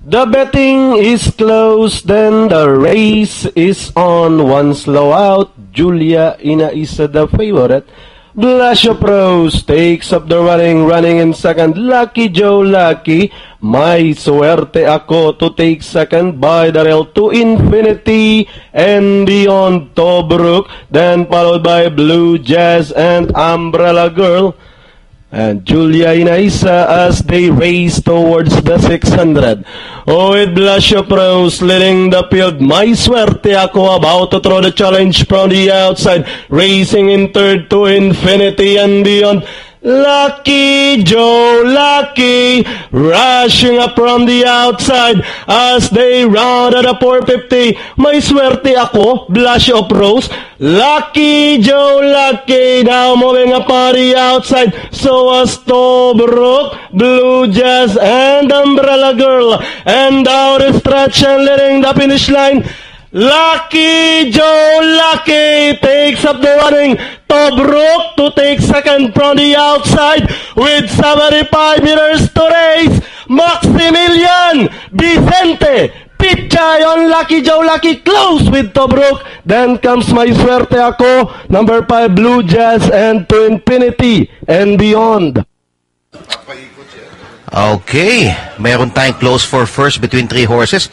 The betting is closed, then the race is on. One slow out, Julia Inaisa the favorite. Blush of Rose takes up the running in second. Lucky Joe Lucky, May Suerte Ako to take second by the rail to infinity and beyond Tobruk, then followed by Blue Jazz and Umbrella Girl. And Julia Inaisa as they race towards the 600. Oh, with Blush of Rose leading the field. May Suerte Ako about to throw the challenge from the outside. Racing in third to infinity and beyond. Lucky Joe Lucky rushing up from the outside as they rounded the 450. May Suerte Ako, Blush of Rose, Lucky Joe Lucky now moving up on the outside. So as Tobruk, Blue Jazz and Umbrella Girl, and down the stretch and leading the finish line. Lucky Joe Lucky takes up the running. Tobruk to take second from the outside with 75 meters to race. Maximilian Vicente Pichay on Lucky Joe Lucky close with Tobruk. Then comes May Suerte Ako, number 5 Blue Jazz, and to infinity and beyond. Okay, meron tayong close for first between 3 horses.